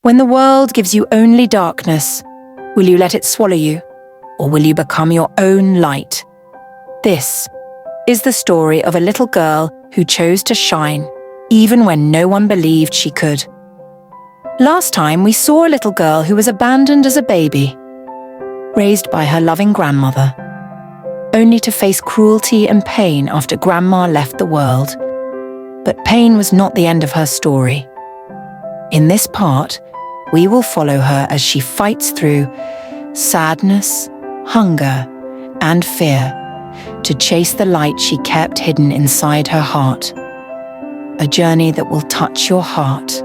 When the world gives you only darkness, will you let it swallow you, or will you become your own light? This is the story of a little girl who chose to shine, even when no one believed she could. Last time, we saw a little girl who was abandoned as a baby, raised by her loving grandmother, only to face cruelty and pain after Grandma left the world. But pain was not the end of her story. In this part, we will follow her as she fights through sadness, hunger, and fear to chase the light she kept hidden inside her heart. A journey that will touch your heart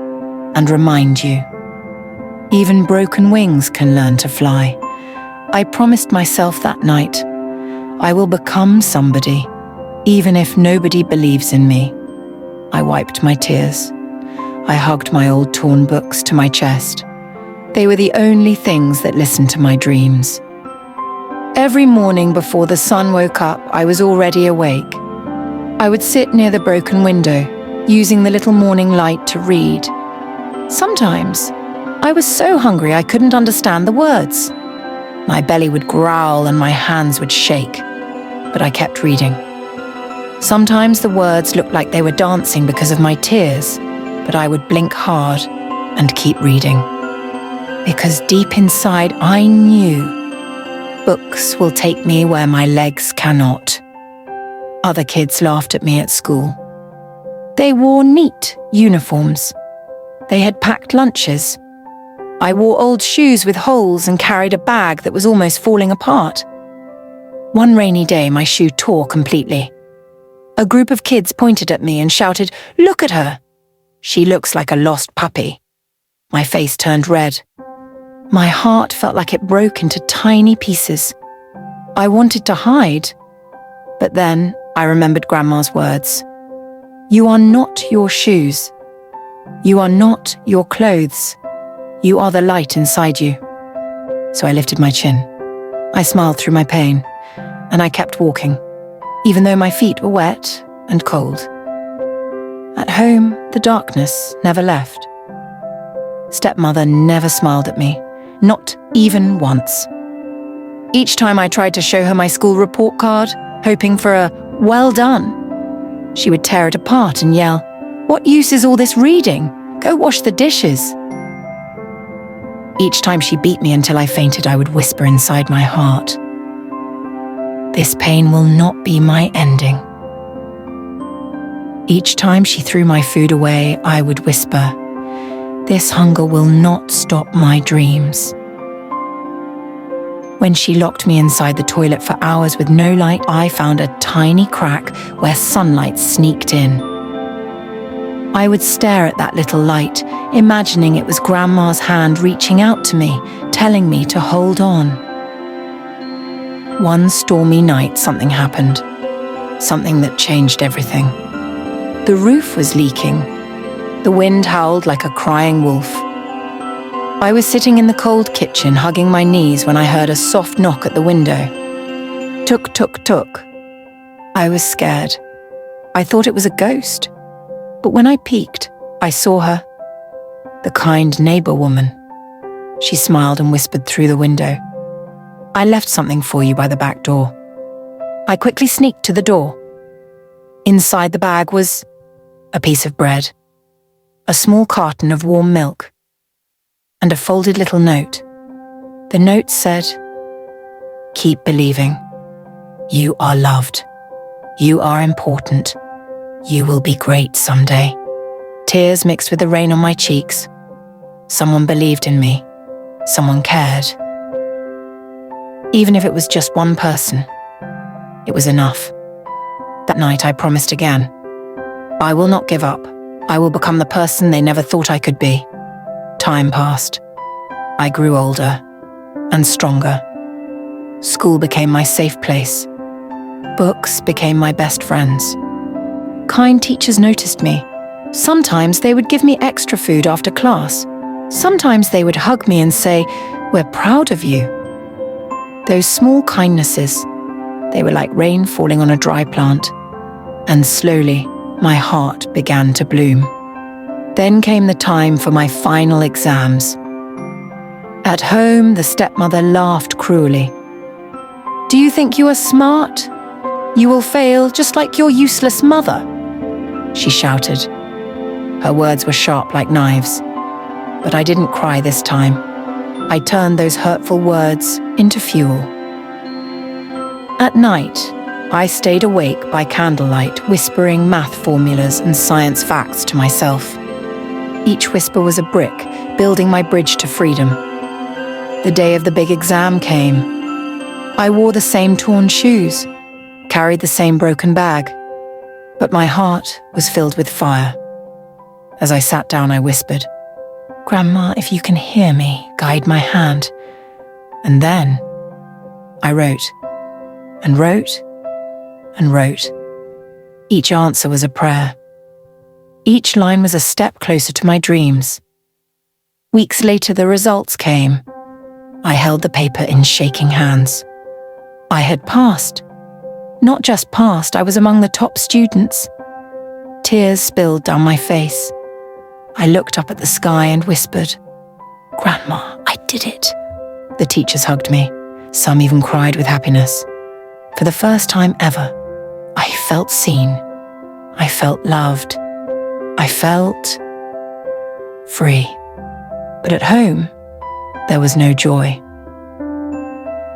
and remind you, even broken wings can learn to fly. I promised myself that night, I will become somebody, even if nobody believes in me. I wiped my tears. I hugged my old torn books to my chest. They were the only things that listened to my dreams. Every morning before the sun woke up, I was already awake. I would sit near the broken window, using the little morning light to read. Sometimes, I was so hungry I couldn't understand the words. My belly would growl and my hands would shake, but I kept reading. Sometimes the words looked like they were dancing because of my tears, but I would blink hard and keep reading. Because deep inside I knew books will take me where my legs cannot. Other kids laughed at me at school. They wore neat uniforms. They had packed lunches. I wore old shoes with holes and carried a bag that was almost falling apart. One rainy day, my shoe tore completely. A group of kids pointed at me and shouted, "Look at her! She looks like a lost puppy." My face turned red. My heart felt like it broke into tiny pieces. I wanted to hide, but then I remembered Grandma's words. You are not your shoes. You are not your clothes. You are the light inside you. So I lifted my chin. I smiled through my pain, and I kept walking, even though my feet were wet and cold. At home, the darkness never left. Stepmother never smiled at me, not even once. Each time I tried to show her my school report card, hoping for a "well done," she would tear it apart and yell, "What use is all this reading? Go wash the dishes." Each time she beat me until I fainted, I would whisper inside my heart, "This pain will not be my ending." Each time she threw my food away, I would whisper, "This hunger will not stop my dreams." When she locked me inside the toilet for hours with no light, I found a tiny crack where sunlight sneaked in. I would stare at that little light, imagining it was Grandma's hand reaching out to me, telling me to hold on. One stormy night, something happened. Something that changed everything. The roof was leaking. The wind howled like a crying wolf. I was sitting in the cold kitchen, hugging my knees, when I heard a soft knock at the window. Tuk, tuk, tuk. I was scared. I thought it was a ghost. But when I peeked, I saw her. The kind neighbor woman. She smiled and whispered through the window, "I left something for you by the back door." I quickly sneaked to the door. Inside the bag was a piece of bread, a small carton of warm milk, and a folded little note. The note said, "Keep believing. You are loved. You are important. You will be great someday." Tears mixed with the rain on my cheeks. Someone believed in me. Someone cared. Even if it was just one person, it was enough. That night I promised again. I will not give up. I will become the person they never thought I could be. Time passed. I grew older and stronger. School became my safe place. Books became my best friends. Kind teachers noticed me. Sometimes they would give me extra food after class. Sometimes they would hug me and say, "We're proud of you." Those small kindnesses, they were like rain falling on a dry plant. And slowly, my heart began to bloom. Then came the time for my final exams. At home, the stepmother laughed cruelly. "Do you think you are smart? You will fail just like your useless mother," she shouted. Her words were sharp like knives. But I didn't cry this time. I turned those hurtful words into fuel. At night, I stayed awake by candlelight, whispering math formulas and science facts to myself. Each whisper was a brick, building my bridge to freedom. The day of the big exam came. I wore the same torn shoes, carried the same broken bag, but my heart was filled with fire. As I sat down, I whispered, "Grandma, if you can hear me, guide my hand." And then I wrote, and wrote, and wrote. Each answer was a prayer. Each line was a step closer to my dreams. Weeks later, the results came. I held the paper in shaking hands. I had passed. Not just passed, I was among the top students. Tears spilled down my face. I looked up at the sky and whispered, "Grandma, I did it." The teachers hugged me. Some even cried with happiness. For the first time ever, I felt seen. I felt loved. I felt free. But at home, there was no joy.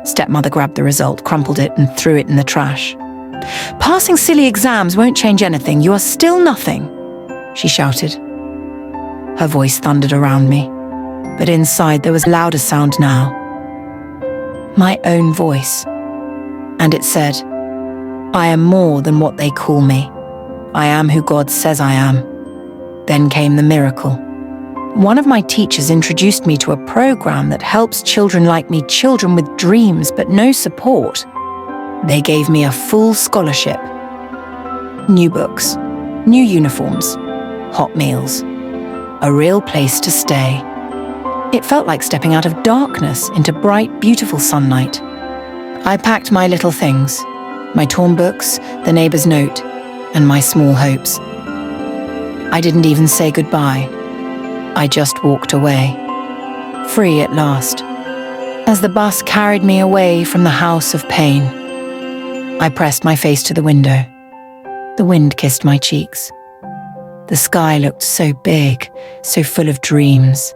Stepmother grabbed the result, crumpled it, and threw it in the trash. "Passing silly exams won't change anything. You are still nothing," she shouted. Her voice thundered around me, but inside there was a louder sound now. My own voice. And it said, "I am more than what they call me. I am who God says I am." Then came the miracle. One of my teachers introduced me to a program that helps children like me, children with dreams but no support. They gave me a full scholarship. New books, new uniforms, hot meals, a real place to stay. It felt like stepping out of darkness into bright, beautiful sunlight. I packed my little things, my torn books, the neighbor's note, and my small hopes. I didn't even say goodbye. I just walked away, free at last. As the bus carried me away from the house of pain, I pressed my face to the window. The wind kissed my cheeks. The sky looked so big, so full of dreams.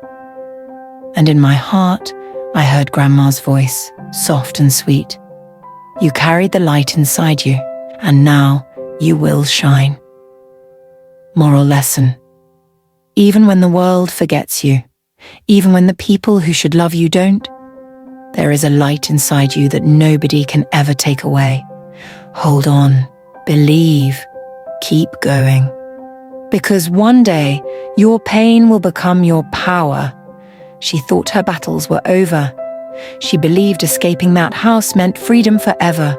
And in my heart, I heard Grandma's voice, soft and sweet. "You carried the light inside you, and now you will shine." Moral lesson. Even when the world forgets you, even when the people who should love you don't, there is a light inside you that nobody can ever take away. Hold on, believe, keep going. Because one day, your pain will become your power. She thought her battles were over. She believed escaping that house meant freedom forever.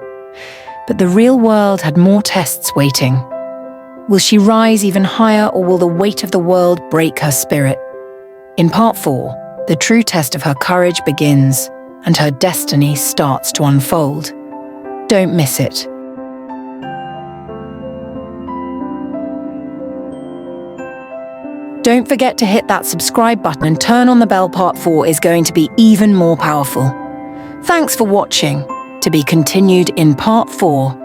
But the real world had more tests waiting. Will she rise even higher, or will the weight of the world break her spirit? In part 4, the true test of her courage begins, and her destiny starts to unfold. Don't miss it. Don't forget to hit that subscribe button and turn on the bell. Part 4 is going to be even more powerful. Thanks for watching. To be continued in part 4.